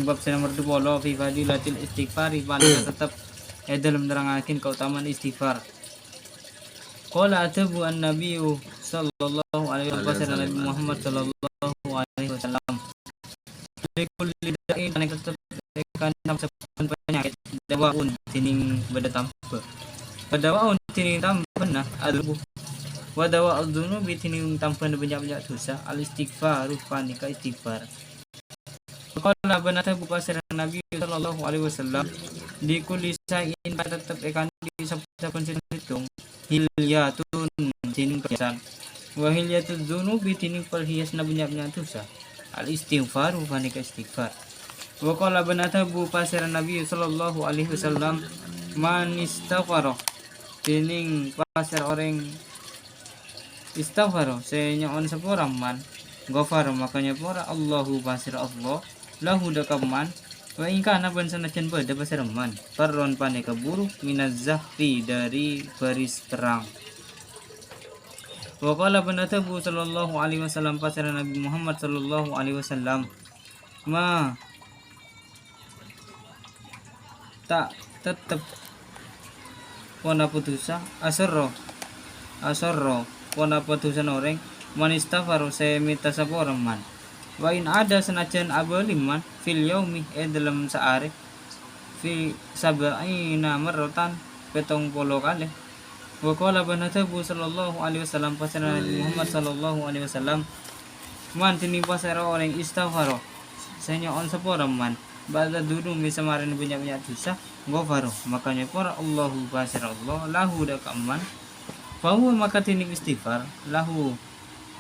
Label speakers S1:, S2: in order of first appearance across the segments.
S1: bab nomor 20 fi fadilatil istighfar paling tetap dalam nerangaken keutamaan istighfar. Qala atabu an-nabiy sallallahu alaihi wasallam Nabi Muhammad sallallahu alaihi wasallam. Likulli da'in paling tetap kan saben penyakit dawaun tining beda tampe. Dawaun tining tampe nah aduh. Wa dawa adzunubi tining tampe banyak-banyak dosa al istighfar panika istighfar. Qala banata bu pasir Nabi sallallahu alaihi wasallam di kulli sa'in tetap ikan di saben hitung hilyatun tining perhiasan wa hilyatul dzunubi tining perhiasan banyak-banyak dosa al istighfar panika istighfar. Wa qala banata bu pasir Nabi sallallahu alaihi wasallam man istaghfara tining pasir orang istighfar senya on sepura man ghafar makanya pura Allahu pasir Allah lahu dakaman wa ingkana ban sanajan beda pasir man parron pane keburu minaz zahfi dari baris perang. Wa qala banatabu sallallahu alaihi wasallam pasir Nabi Muhammad sallallahu alaihi wasallam ma tak tetep wana putusa asarro wana putusan orang manistaghfaru saya minta sapora man wa in ada senajan abaliman fil yaumi dalam sehari fi sab'ina marratan 70 kali. Wa qala banatabu sallallahu alaihi wasallam pasana Nabi Muhammad sallallahu alaihi wasallam man tining pasara orang istighfar senya on sapora man ba'da dulu misamarin banyak-banyak dosa ghafaro makanya para Allahu basir Allah lahu dakaman bahwa maka tining istighfar lahu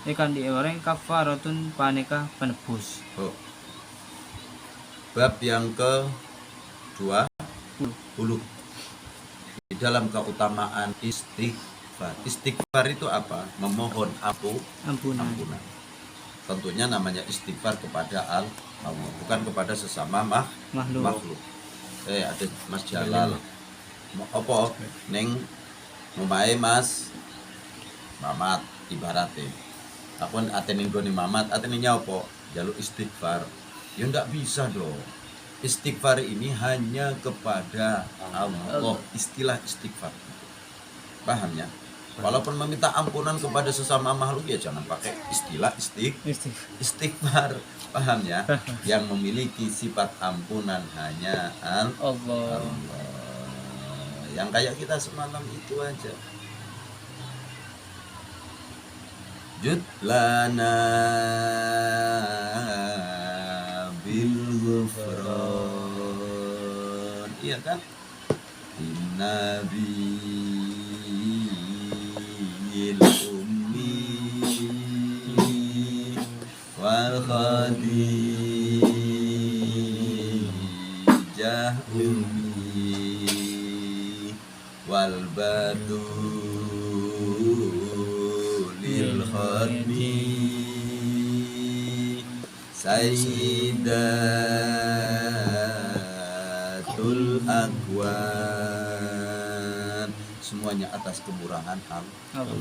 S1: ikan di orang kafaratun panika penebus.
S2: Bab yang ke-20 di dalam keutamaan istighfar. Istighfar itu apa? Memohon ampunan. Tentunya namanya istighfar kepada Allah, bukan kepada sesama makhluk. Ada Mas Jalal. Apa neng omahe Mas Mamat ibaratnya. Aku atene nggone Mamat, atene nyapa? Jaluk istighfar. Ya ndak bisa dong. Istighfar ini hanya kepada Allah. Istilah istighfar. Paham ya? Walaupun meminta ampunan kepada sesama makhluk ya jangan pakai istilah istighfar. Paham ya? Yang memiliki sifat ampunan hanya Allah. Yang kayak kita semalam itu aja. Jud lana bil ghufran. Iya kan? Nabiyil ummi wal khadijah ummi wal badu khatmi sayyidatul akwan. Semuanya atas kemurahan Allah.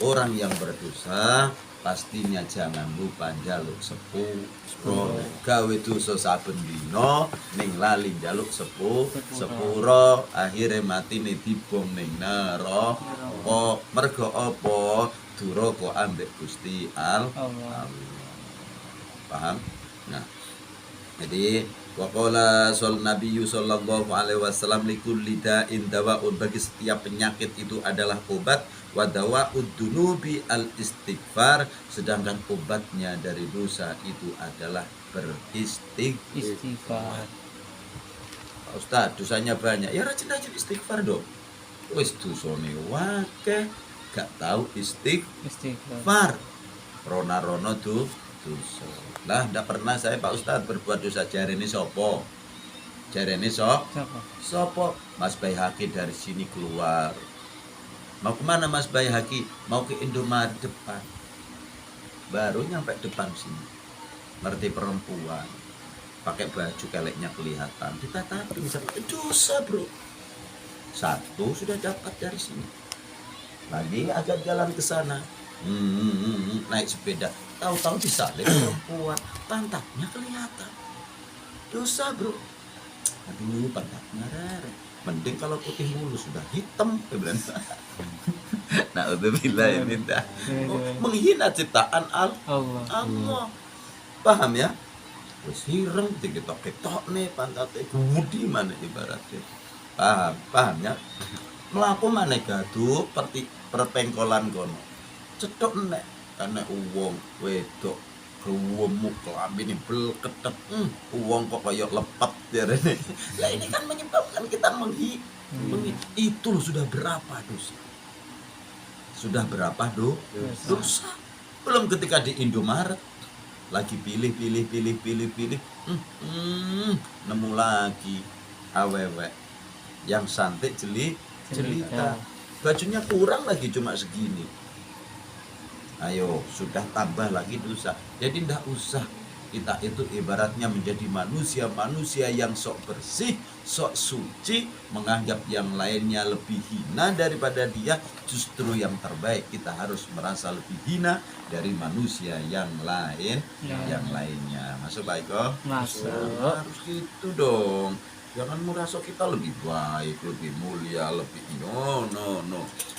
S2: Orang yang berdosa pastinya jangan lupa njaluk sepuro gawe dosa saben dina ning lali njaluk sepuro akhire matine dibom ning neraka. Mergo apa? Duraka ambek Gusti Allah. Paham? Nah, jadi waqala Nabi sallallahu alaihi wasallam likulli da'in dawaun, bagi setiap penyakit itu adalah obat. Wa dawa'ud dunubi al istighfar, sedangkan obatnya dari dosa itu adalah beristighfar. Pak Ustaz, dosanya banyak. Ya rajin-rajin istighfar dong. Wis dosane wakeh, gak tahu istighfar. Rona-rono tuh dosa. Lah ndak pernah saya Pak Ustaz berbuat dosa. Jarene sapa? Jarene sapa? Mas Baihaqi dari sini keluar. Mau kemana Mas Baihaqi? Mau ke Indomaret depan. Baru nyampe depan sini. Ngerti perempuan. Pakai baju keleknya kelihatan. Ditatapi dosa, Bro. Satu sudah dapat dari sini. Lagi agak jalan ke sana. Naik sepeda. Tahu-tahu disalib perempuan. Pantatnya kelihatan. dosa bro. Aduh pantat ngarer. Mending kalau putih mulus sudah hitam. Nah udah ya minta menghina ciptaan Allah. Paham ya? Wis hireng diketok-ketok nih pantatnya gudi mana ibaratnya. Paham ya? Melaku mana gaduh perpengkolan kono. Cetok nek karena uang wedok ruwemu kelambine belketet. Uang kok kayak lepat jarene. Lah ini kan menyebabkan kita itu loh, sudah berapa dosa? Sudah berapa dosa? Belum ketika di Indomaret lagi pilih nemu lagi awewe yang santik jelita, bajunya kurang lagi cuma segini. Ayo sudah tambah lagi dosa. Jadi tidak usah kita itu ibaratnya menjadi manusia yang sok bersih, sok suci, menganggap yang lainnya lebih hina daripada dia. Justru yang terbaik kita harus merasa lebih hina dari manusia yang lainnya. Masuk baik kok?
S1: Masuk.
S2: Harus gitu dong. Jangan merasa kita lebih baik, lebih mulia, lebih no.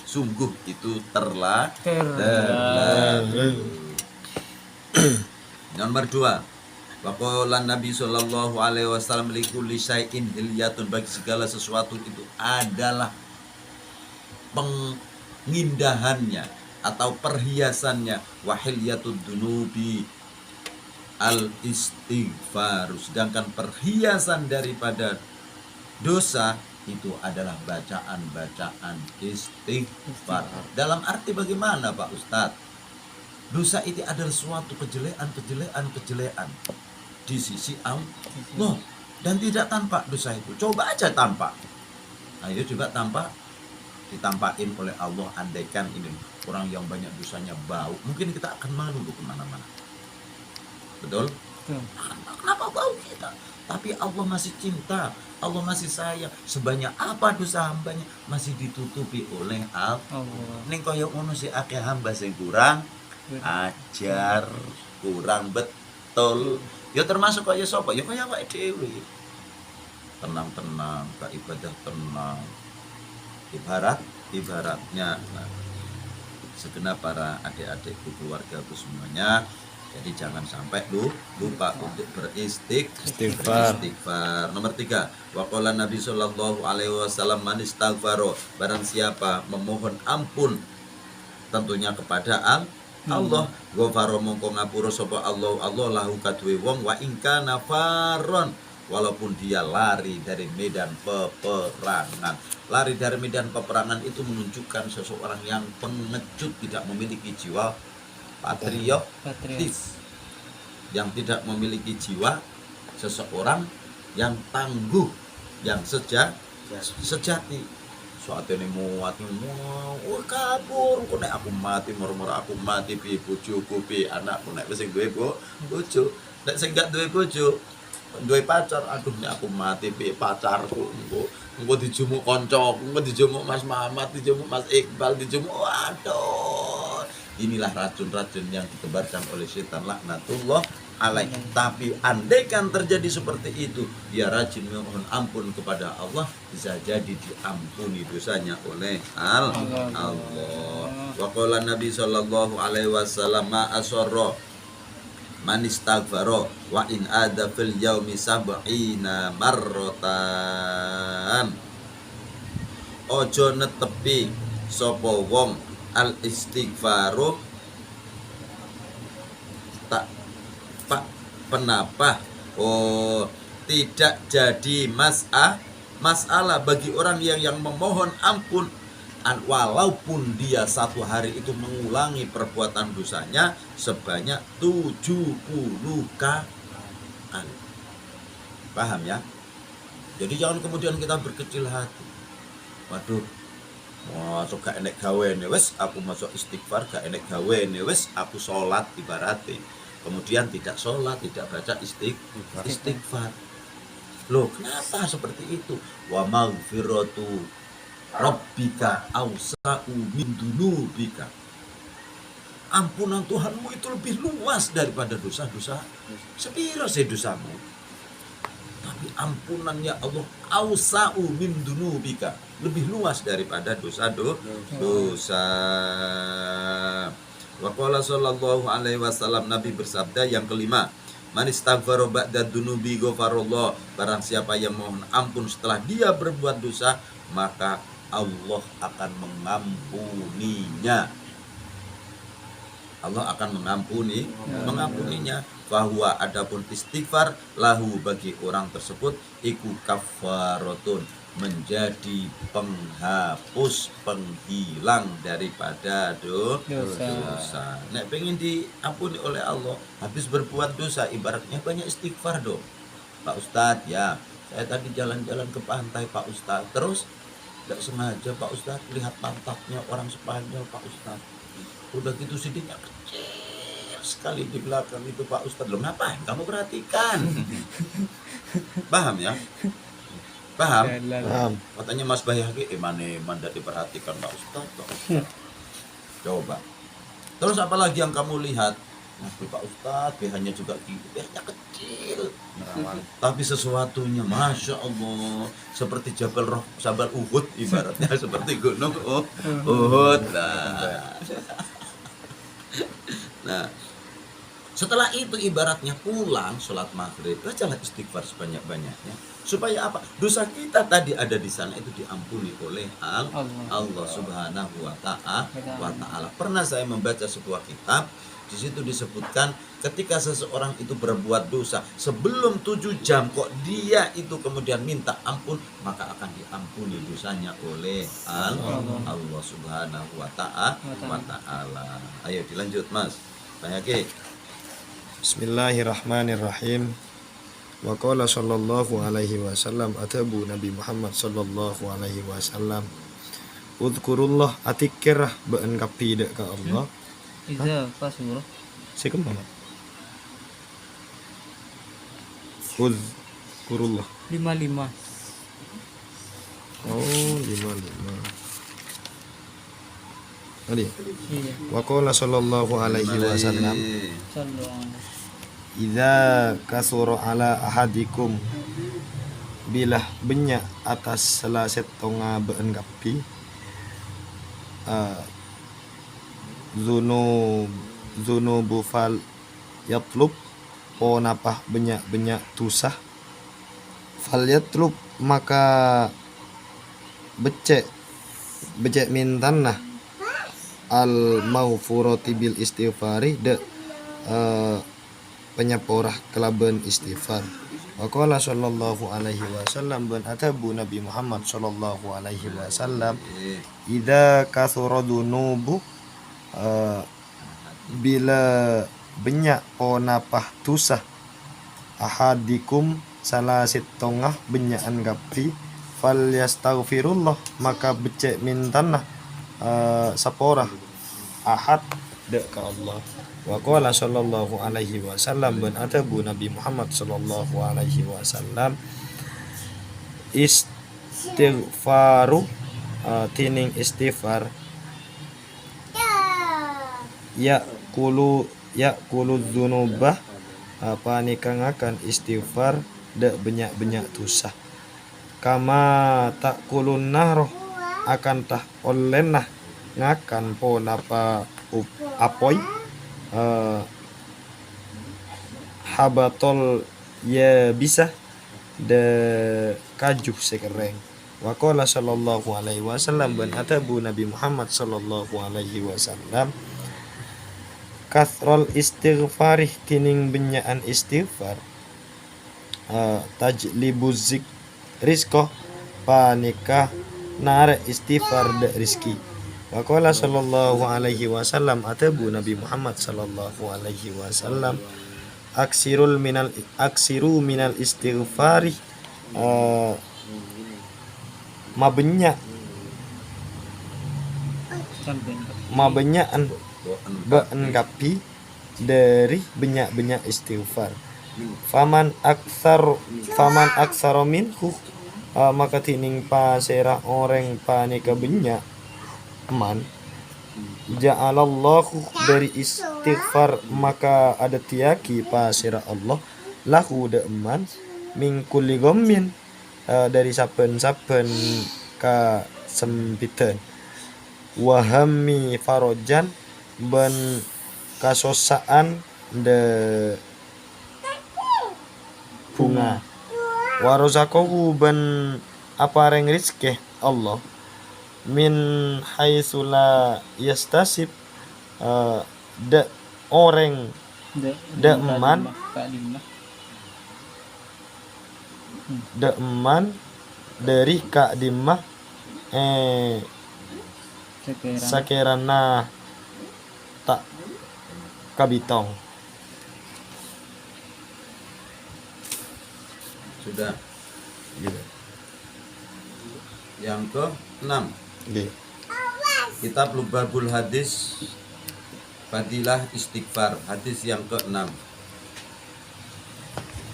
S2: Sungguh itu terlalu. Nomor 2. Waqala Nabi sallallahu alaihi wasallam likulli syai'in hilyatun, bagi segala sesuatu itu adalah pengindahannya atau perhiasannya. Wa hilyatud dunubi al istighfar, sedangkan perhiasan daripada dosa itu adalah bacaan istighfar. Dalam arti bagaimana Pak Ustadz? Dosa itu adalah suatu kejelean di sisi Allah, dan tidak tampak dosa itu. Coba aja tampak. Ayo coba tampak, ditampakin oleh Allah. Andaikan ini orang yang banyak dosanya bau, mungkin kita akan malu loh kemana-mana. Betul? Kenapa bau kita? Tapi Allah masih cinta, Allah masih sayang. Sebanyak apa dosa hambanya masih ditutupi oleh Allah. Ning koyo ngono sih akeh hamba sing kurang ajar, kurang betul. Ya termasuk kaya sapa? Ya kaya awake dhewe. Tenang-tenang, gak ibadah tenang. Ibaratnya segenap para adik-adikku, keluargaku semuanya. Jadi jangan sampai lupa untuk beristighfar. Nomor 3. Waqala Nabi sallallahu alaihi wasallam man istaghfara, barang siapa memohon ampun tentunya kepada Allah, ghafara mongko ngapura sapa Allah lahu kaduwe wong wa ingka nafaron, walaupun dia lari dari medan peperangan. Lari dari medan peperangan itu menunjukkan seseorang yang pengecut, tidak memiliki jiwa patriotis, yang tidak memiliki jiwa seseorang yang tangguh, yang sejati. Saat ini muat kabur, kok nek aku mati, moro-moro aku mati, piye bojoku, piye anakku, nek wis duwe bojo, nek sing gak duwe bojo, duwe pacar, aduh nek aku mati piye pacarku, engko dijumuk kancaku, engko dijumuk Mas Mamat, dijumuk Mas Iqbal, dijumuk, waduh. Inilah racun-racun yang ditebarkan oleh setan laknatullah alaih. Tapi andaikan terjadi seperti itu, dia rajin memohon ampun kepada Allah, bisa jadi diampuni dosanya oleh Allah. Wa qala Nabi sallallahu alaihi wasallam ma asarra man istaghfara wa in ada fil yaumi sab'ina marratan. Ojo netepi sapa wong al istighfaru tak penapa tidak jadi masalah bagi orang yang memohon ampun, walaupun dia satu hari itu mengulangi perbuatan dosanya sebanyak 70 kali. Paham ya? Jadi jangan kemudian kita berkecil hati. Waduh, masuk gak enek gawe wes aku masuk istighfar, gak enek gawe wes aku sholat ibaratnya. Kemudian tidak sholat, tidak baca istighfar. Loh, kenapa seperti itu? Wa maghfiratu rabbika awsa'u min dunubika. Ampunan Tuhanmu itu lebih luas daripada dosa-dosa. Sepiro sih dosamu? ampunannya Allah ausa'u min dunubika, lebih luas daripada dosa. Wa qala sallallahu alaihi wasallam, Nabi bersabda yang kelima, man istaghfara ba'da dunubi ghafarallah, barang siapa yang mohon ampun setelah dia berbuat dosa, maka Allah akan mengampuninya. Allah akan mengampuninya. Bahwa adapun istighfar lahu, bagi orang tersebut, iku kafaratun, menjadi penghapus, penghilang daripada dosa. Nek pengen diampuni oleh Allah, habis berbuat dosa, ibaratnya banyak istighfar dong. Pak Ustadz, ya saya tadi jalan-jalan ke pantai Pak Ustadz, terus tidak sengaja Pak Ustadz lihat pantatnya orang Spanyol Pak Ustadz. Udah gitu sidiknya kecil sekali di belakang itu Pak Ustadz. Loh, ngapain kamu perhatikan? Paham ya? Paham? Katanya Mas Bayhaqi, mana diperhatikan Pak Ustadz, Pak Ustadz. Coba. Terus apa lagi yang kamu lihat? Nah, Pak Ustadz, BH-nya juga gitu, BH-nya kecil, tapi sesuatunya Masya Allah, seperti Jabal Uhud, ibaratnya seperti gunung Uhud. Nah, setelah itu ibaratnya pulang sholat maghrib, bacalah istighfar sebanyak-banyaknya, supaya apa? Dosa kita tadi ada di sana itu diampuni oleh Allah Subhanahu wa Ta'ala. Pernah saya membaca sebuah kitab, di situ disebutkan ketika seseorang itu berbuat dosa sebelum 7 jam kok dia itu kemudian minta ampun, maka akan diampuni dosanya oleh Allah Subhanahu wa Ta'ala. Ayo dilanjut Mas Bayhaqi.
S3: Bismillahirrahmanirrahim. Wa qala sallallahu alaihi wasallam, atabu Nabi Muhammad sallallahu alaihi wasallam, udhkurullah, atikirah ba'an kapida ka Allah.
S1: Iza pas surah
S3: Sikum mana? Udhkurullah
S1: 55.
S3: Oh, 55. Tadi.
S1: Iya.
S3: Wa qala sallallahu alaihi wasallam,
S1: Sallallahu.
S3: idza kasura ala ahadikum, bilah banyak atas selaset tonga ba'an kapi, zunubu fal yatlub, o napah banyak tusah, fal yatlub, maka becek mintanah al maufurati bil istighfari, de penyaporah kelaban istighfar. Wa qala sallallahu alaihi wasallam, ban atabu Nabi Muhammad sallallahu alaihi wasallam, idza kathura dunubu, bila banyak onapah tusah ahadikum salasit tongah benyakan gapi, fal yastaghfirullah, maka becek mintanah saporah ahad de ka Allah. Wa qala sallallahu alaihi wasallam, ban atabu Nabi Muhammad sallallahu alaihi wasallam, istighfaru, tining istighfar, kulu dzunubah, apa nikang akan istighfar de banyak tusah, kama takulun nahroh, akan tah olenah ngakan po napa apoy, habatol ya bisa de kajuh sekereng. Wa qala sallallahu alaihi wasallam, ban atabu Nabi Muhammad sallallahu alaihi wasallam, kathrol istighfarih, tining benyaan istighfar, tajlibu rizqo, panikah nare istighfar de rizki. Wa qala sallallahu alaihi wasallam, atabu Nabi Muhammad sallallahu alaihi wasallam, aksiru minal istighfari, mabenyaan ba'an kapi dari banyak istighfar. Faman aksaro minhu, maka tining pasera orang panika banyak aman, ja'alallahu, dari istighfar maka ada tiaki pasera Allah, lahu da eman mingkuli gommin dari saben-saben kasempitan wahami farojan ben kasosaan de bunga warozakohu ben apareng rizki Allah min haitsula yastasib de orang da eman dari kak dimah sakirana tak kabitong.
S2: Sudah.
S3: Gitu.
S2: Yang ke-6.
S3: Gitu.
S2: Kitab Lubabul Hadis Fadilah Istighfar, hadis yang ke-6.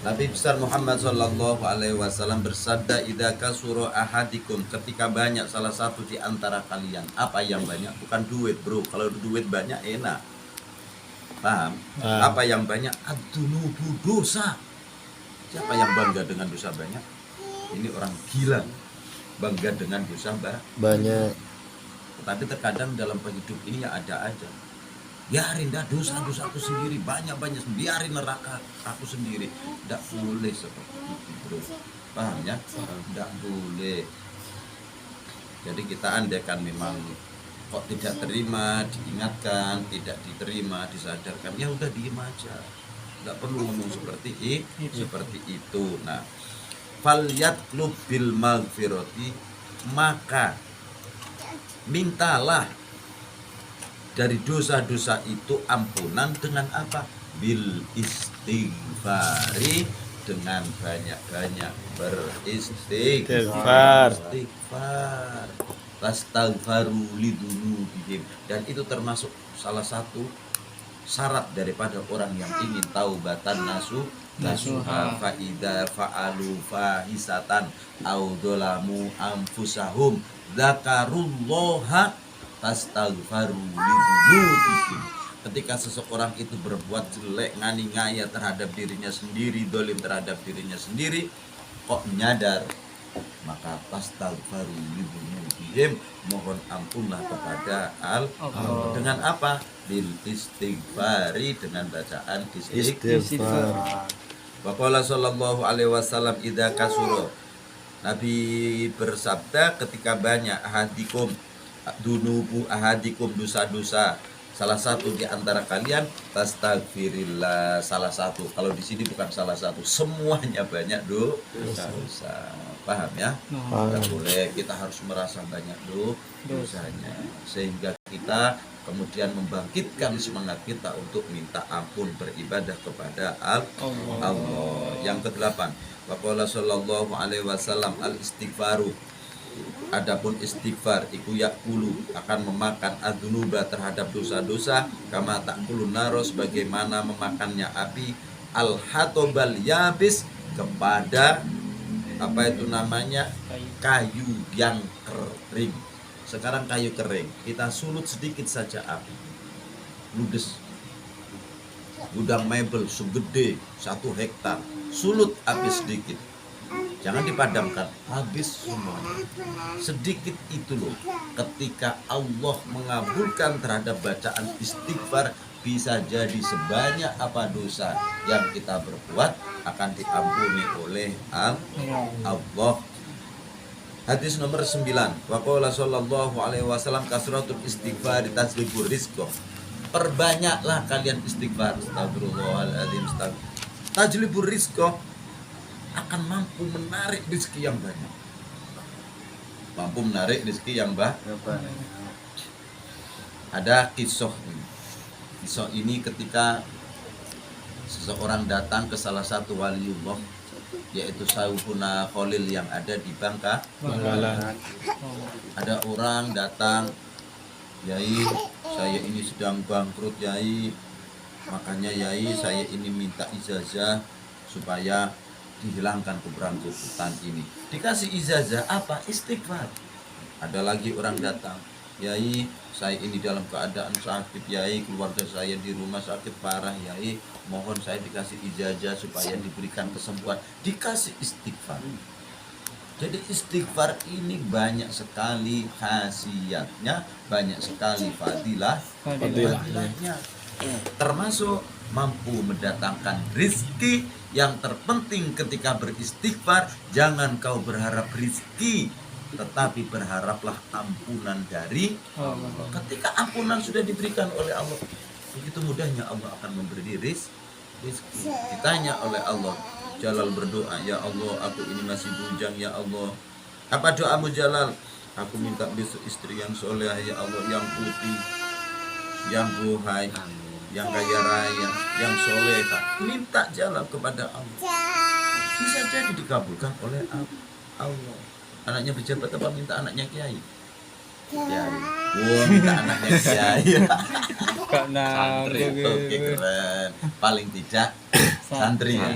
S2: Nabi besar Muhammad sallallahu alaihi wasallam bersabda, "Idza kasura ahadikum," ketika banyak salah satu di antara kalian. Apa yang banyak? Bukan duit, Bro. Kalau duit banyak enak. Paham? Apa yang banyak? Ad-dunubu, dosa. Siapa yang bangga dengan dosa banyak? Ini orang gila. Bangga dengan dosa
S3: Banyak.
S2: Tapi terkadang dalam hidup ini ya ada aja. Biarin dah dosa-dosa aku sendiri, banyak-banyak, biarin neraka aku sendiri. Tidak boleh seperti itu, bro. Paham ya? Tidak boleh. Jadi kita andaikan memang kok tidak terima, diingatkan, tidak diterima, disadarkan, ya udah diem aja. Tidak perlu ngomong seperti itu. Nah, falyatlub bil maghfirati, maka mintalah dari dosa-dosa itu ampunan dengan apa? Bil istighfari, dengan banyak-banyak beristighfar. Tastaghfaru lidunubihim, dan itu termasuk salah satu syarat daripada orang yang ingin taubatan nasuha fa idza fa'alu fahisatan aw dzalamu anfusahum dzakarullaha tastaghfaru lidunubihim. Ketika seseorang itu berbuat jelek, ngani-ngaya terhadap dirinya sendiri, dolim terhadap dirinya sendiri, kok nyadar, maka tastaghfaru lidunubihim, mohon ampunlah kepada Allah. Dengan apa? Bil istighfari, dengan bacaan istighfar. Wa qala sallallahu alaihi wasallam idza kasura, Nabi bersabda ketika banyak ahadikum dunubu ahadikum, dosa-dosa salah satu di antara kalian, tastaghfirillah, salah satu. Kalau di sini bukan salah satu, semuanya banyak dosa. Paham ya? Tidak boleh kita harus merasa banyak dosanya, sehingga kita kemudian membangkitkan semangat kita untuk minta ampun, beribadah kepada Allah. Yang ke-8, waqala sallallahu alaihi wasallam al istighfaru, adapun istighfar iku yakulu, akan memakan adzunuba, terhadap dosa-dosa, kama takulun naros, bagaimana memakannya api, al hatobal yabis, kepada apa itu namanya, kayu yang kering. Sekarang kayu kering, kita sulut sedikit saja api, ludes. Gudang mebel segede 1 hektar, sulut api sedikit, jangan dipadamkan, habis semuanya. Sedikit itu loh, ketika Allah mengabulkan terhadap bacaan istighfar, bisa jadi sebanyak apa dosa yang kita berbuat akan diampuni oleh Allah. Hadis nomor 9, wa qala sallallahu alaihi wasallam kasratul istighfar tasrifur rizqa, perbanyaklah kalian istighfar, astagfirullahaladzim, tajlibur rizqa, akan mampu menarik rezeki yang banyak. Mampu menarik rezeki yang banyak. Ada kisah ini ketika seseorang datang ke salah satu waliullah, yaitu Sayyiduna Khalil yang ada di Bangka. Ada orang datang, Yai, saya ini sedang bangkrut Yai, makanya Yai saya ini minta ijazah supaya dihilangkan keberangkutan ini. Dikasih ijazah apa? Istighfar. Ada lagi orang datang, Yai, saya ini dalam keadaan sakit, Yai, keluarga saya di rumah sakit parah, Yai, mohon saya dikasih ijazah supaya diberikan kesembuhan, dikasih istighfar. Jadi istighfar ini banyak sekali khasiatnya, banyak sekali fadilahnya. Termasuk mampu mendatangkan rizki. Yang terpenting ketika beristighfar, jangan kau berharap rizki, tetapi berharaplah ampunan dari Allah. Ketika ampunan sudah diberikan oleh Allah, begitu mudahnya Allah akan memberi rizki. Ditanya oleh Allah, Jalal berdoa, ya Allah, aku ini masih bujang, ya Allah. Apa doamu Jalal? Aku minta besok istri yang soleh, ya Allah, yang putih, yang buhai, yang kaya raya, yang soleha. Minta Jalal kepada Allah, bisa jadi dikabulkan oleh Allah. Anaknya pejabat apa minta anaknya kiai? Kiai. Wah, minta anaknya kiai. Oke, keren. Paling tidak santri ya.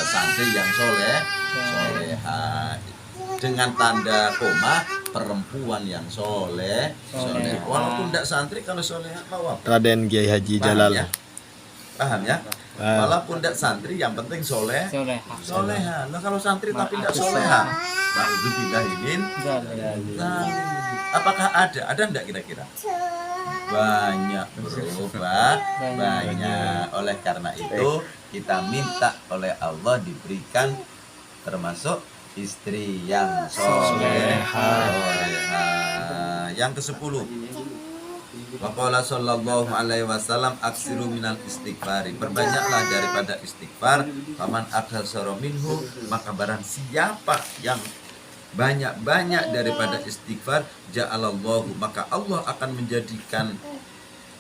S2: Santri yang soleha. Dengan tanda koma, perempuan yang soleh. Walaupun tidak santri, kalau soleha mau apa?
S3: Raden Kiai Haji Jalal.
S2: Paham ya? Walaupun tidak santri, yang penting soleha. Nah kalau santri tapi tidak soleha, na'udzubillahimin. Apakah ada enggak kira-kira? Banyak berubah, banyak. Oleh karena itu kita minta oleh Allah diberikan termasuk istri yang soleha. Yang ke-10, Waqala sallallahu alaihi wasallam aksiru minal istighfari, perbanyaklah daripada istighfar. Faman aktsara minhu, maka barang siapa yang banyak-banyak daripada istighfar, ja'alallahu, maka Allah akan menjadikan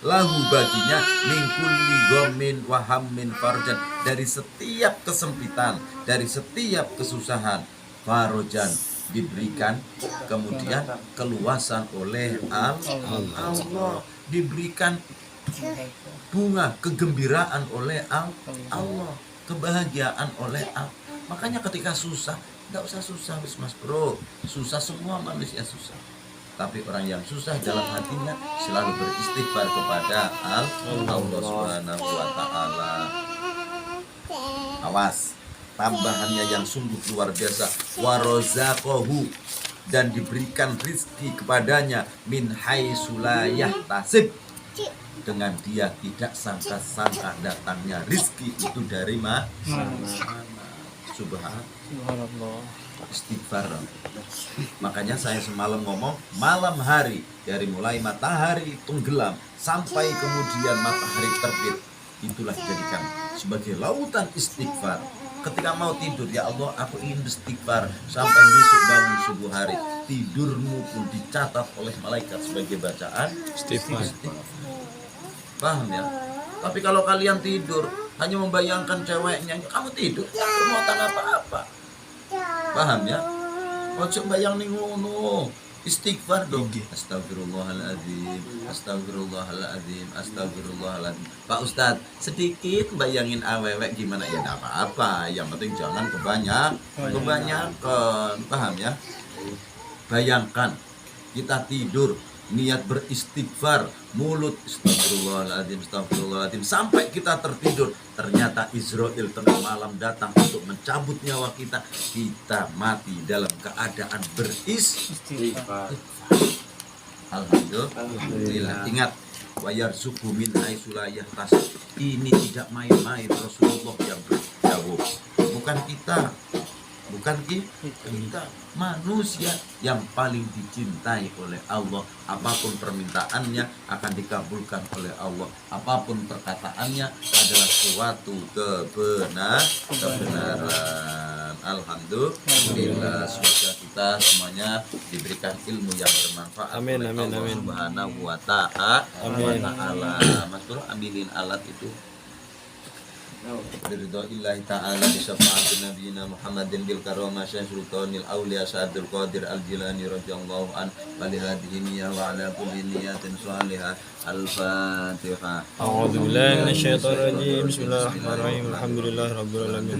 S2: lahu baginya min kulli ghammin wa hammin farjan, dari setiap kesempitan, dari setiap kesusahan, farjan, diberikan kemudian keluasan oleh Allah, diberikan bunga kegembiraan oleh Allah, kebahagiaan oleh Allah. Makanya ketika susah, tidak usah susah mas bro, susah semua manusia susah, tapi orang yang susah dalam hatinya selalu beristighfar kepada Allah Subhanahu wa ta'ala. Awas, tambahannya yang sungguh luar biasa, warozaqohu, dan diberikan rizki kepadanya min haitsu la yahtasib, dengan dia tidak sangka-sangka datangnya rizki itu dari mana. Subhanallah. Istighfar. Makanya saya semalam ngomong, malam hari dari mulai matahari tenggelam sampai kemudian matahari terbit, itulah dijadikan sebagai lautan istighfar. Ketika mau tidur, ya Allah, aku ingin beristighfar sampai besok bangun subuh hari. Tidurmu pun dicatat oleh malaikat sebagai bacaan istighfar. Paham ya? Tapi kalau kalian tidur hanya membayangkan ceweknya, kamu tidur, ya perbuatan apa-apa. Paham ya? Ojo bayang ning ngono. Istighfar dong. Astagfirullahaladzim, astagfirullahaladzim, astagfirullahaladzim. Pak Ustadz, sedikit bayangin awewek gimana, ya enggak apa-apa. Yang penting jangan kebanyakan. Paham ya? Bayangkan kita tidur, niat beristighfar, mulut astagfirullahaladzim, astagfirullahaladzim, sampai kita tertidur. Ternyata Israel tengah malam datang untuk mencabut nyawa kita. Kita mati dalam keadaan beristighfar. Alhamdulillah. Ingat, wayarzuqhu min haitsu la yahtasib. Ini tidak main-main. Rasulullah yang berjawab, bukan kita, manusia yang paling dicintai oleh Allah. Apapun permintaannya akan dikabulkan oleh Allah. Apapun perkataannya adalah suatu kebenaran. Alhamdulillah. Semoga kita semuanya diberikan ilmu yang bermanfaat oleh Allah Subhanahu wa ta'ala. Mas Bro, ambilin alat itu. Biridha'illahi ta'ala bisyafaati nabiyina Muhammadin bil karamah syekh sultanil auliya Syaikhul Qadir al-Jilani radhiyallahu an walihadihi niyyah wa ala kulli niyatin shalihah. Al-Fatihah.
S3: A'udzu billahi minasyaitonir rajim. Bismillahirrahmanirrahim. Alhamdulillahirabbil alamin.